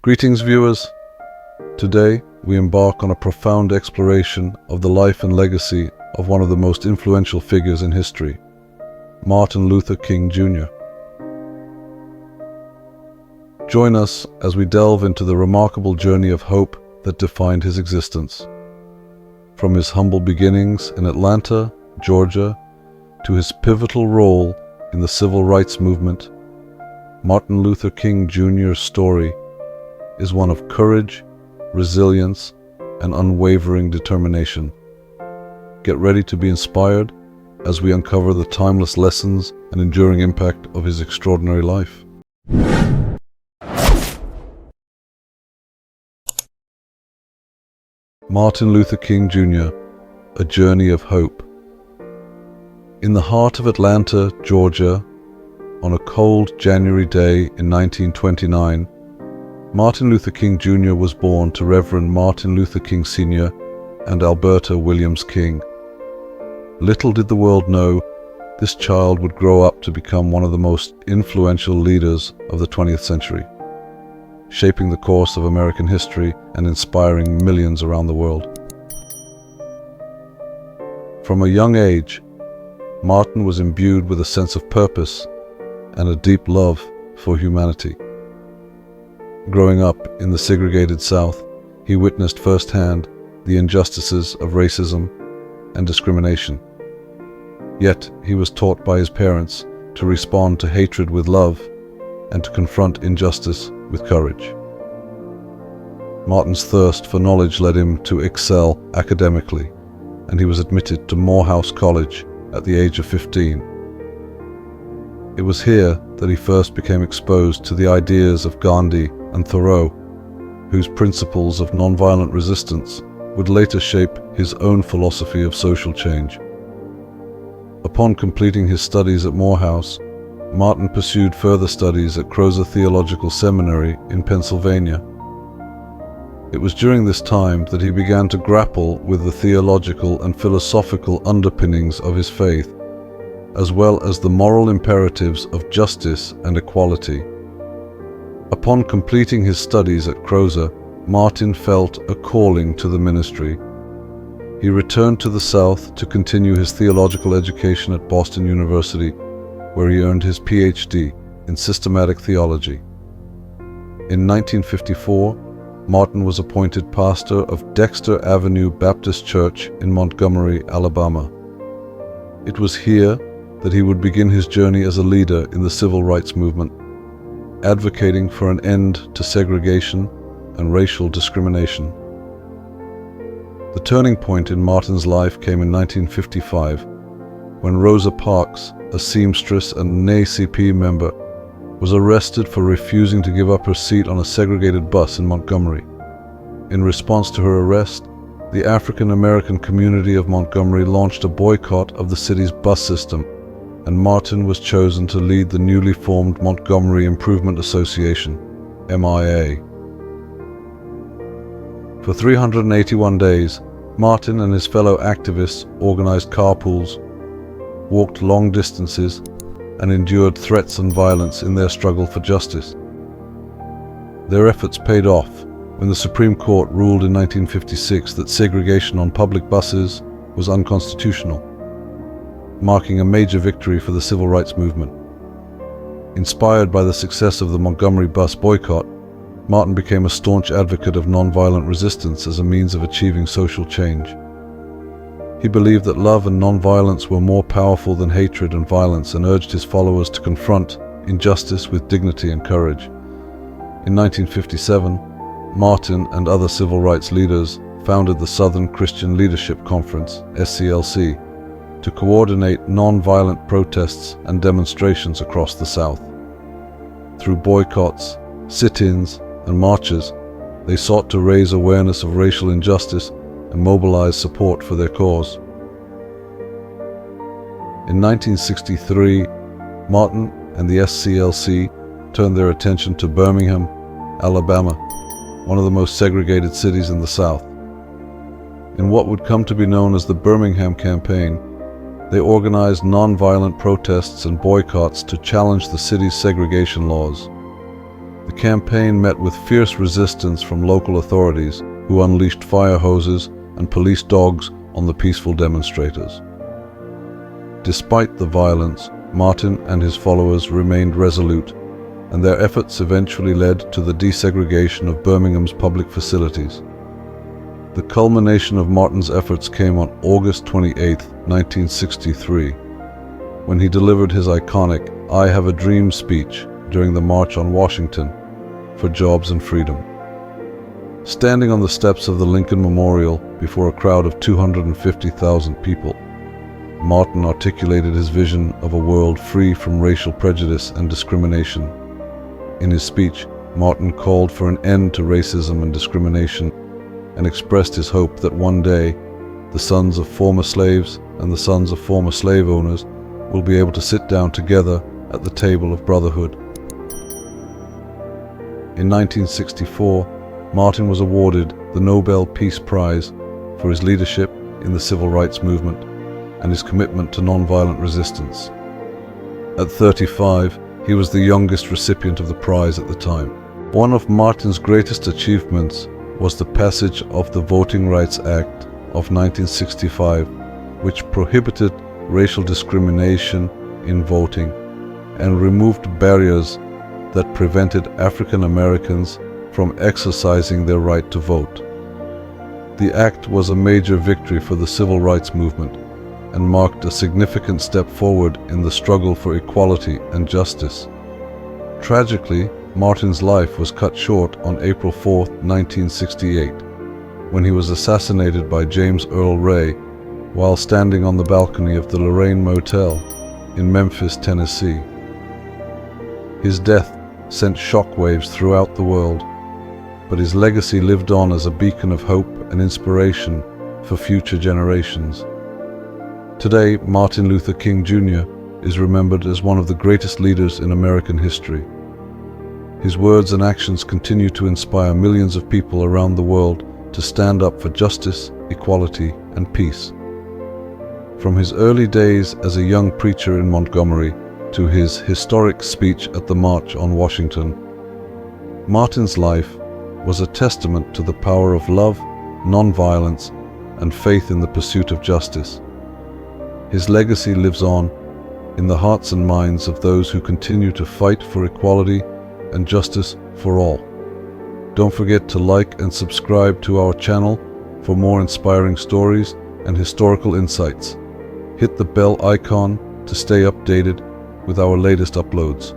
Greetings, viewers. Today, we embark on a profound exploration of the life and legacy of one of the most influential figures in history, Martin Luther King Jr. Join us as we delve into the remarkable journey of hope that defined his existence. From his humble beginnings in Atlanta, Georgia, to his pivotal role in the civil rights movement, Martin Luther King Jr.'s story is one of courage, resilience, and unwavering determination. Get ready to be inspired as we uncover the timeless lessons and enduring impact of his extraordinary life. Martin Luther King Jr., A Journey of Hope. In the heart of Atlanta, Georgia, on a cold January day in 1929, Martin Luther King Jr. was born to Reverend Martin Luther King Sr. and Alberta Williams King. Little did the world know, this child would grow up to become one of the most influential leaders of the 20th century, shaping the course of American history and inspiring millions around the world. From a young age, Martin was imbued with a sense of purpose and a deep love for humanity. Growing up in the segregated South, he witnessed firsthand the injustices of racism and discrimination. Yet he was taught by his parents to respond to hatred with love and to confront injustice with courage. Martin's thirst for knowledge led him to excel academically, and he was admitted to Morehouse College at the age of 15. It was here that he first became exposed to the ideas of Gandhi and Thoreau, whose principles of nonviolent resistance would later shape his own philosophy of social change. Upon completing his studies at Morehouse, Martin pursued further studies at Crozer Theological Seminary in Pennsylvania. It was during this time that he began to grapple with the theological and philosophical underpinnings of his faith, as well as the moral imperatives of justice and equality. Upon completing his studies at Crozer, Martin felt a calling to the ministry. He returned to the South to continue his theological education at Boston University, where he earned his PhD in systematic theology. In 1954, Martin was appointed pastor of Dexter Avenue Baptist Church in Montgomery, Alabama. It was here that he would begin his journey as a leader in the civil rights movement, advocating for an end to segregation and racial discrimination. The turning point in Martin's life came in 1955, when Rosa Parks, a seamstress and NAACP member, was arrested for refusing to give up her seat on a segregated bus in Montgomery. In response to her arrest, the African American community of Montgomery launched a boycott of the city's bus system, and Martin was chosen to lead the newly formed Montgomery Improvement Association, MIA. For 381 days, Martin and his fellow activists organized carpools, walked long distances, and endured threats and violence in their struggle for justice. Their efforts paid off when the Supreme Court ruled in 1956 that segregation on public buses was unconstitutional, marking a major victory for the civil rights movement. Inspired by the success of the Montgomery bus boycott, Martin became a staunch advocate of nonviolent resistance as a means of achieving social change. He believed that love and nonviolence were more powerful than hatred and violence, and urged his followers to confront injustice with dignity and courage. In 1957, Martin and other civil rights leaders founded the Southern Christian Leadership Conference, SCLC, to coordinate nonviolent protests and demonstrations across the South. Through boycotts, sit-ins, and marches, they sought to raise awareness of racial injustice and mobilize support for their cause. In 1963, Martin and the SCLC turned their attention to Birmingham, Alabama, one of the most segregated cities in the South. In what would come to be known as the Birmingham Campaign, they organized nonviolent protests and boycotts to challenge the city's segregation laws. The campaign met with fierce resistance from local authorities who unleashed fire hoses and police dogs on the peaceful demonstrators. Despite the violence, Martin and his followers remained resolute, and their efforts eventually led to the desegregation of Birmingham's public facilities. The culmination of Martin's efforts came on August 28, 1963, when he delivered his iconic "I Have a Dream" speech during the March on Washington for Jobs and Freedom. Standing on the steps of the Lincoln Memorial before a crowd of 250,000 people, Martin articulated his vision of a world free from racial prejudice and discrimination. In his speech, Martin called for an end to racism and discrimination and expressed his hope that one day the sons of former slaves and the sons of former slave owners will be able to sit down together at the table of brotherhood. In 1964, Martin was awarded the Nobel Peace Prize for his leadership in the civil rights movement and his commitment to nonviolent resistance. At 35, he was the youngest recipient of the prize at the time. One of Martin's greatest achievements was the passage of the Voting Rights Act of 1965, which prohibited racial discrimination in voting and removed barriers that prevented African Americans from exercising their right to vote. The act was a major victory for the civil rights movement and marked a significant step forward in the struggle for equality and justice. Tragically, Martin's life was cut short on April 4, 1968, when he was assassinated by James Earl Ray while standing on the balcony of the Lorraine Motel in Memphis, Tennessee. His death sent shockwaves throughout the world, but his legacy lived on as a beacon of hope and inspiration for future generations. Today, Martin Luther King Jr. is remembered as one of the greatest leaders in American history. His words and actions continue to inspire millions of people around the world to stand up for justice, equality, and peace. From his early days as a young preacher in Montgomery to his historic speech at the March on Washington, Martin's life was a testament to the power of love, nonviolence, and faith in the pursuit of justice. His legacy lives on in the hearts and minds of those who continue to fight for equality and justice for all. Don't forget to like and subscribe to our channel for more inspiring stories and historical insights. Hit the bell icon to stay updated with our latest uploads.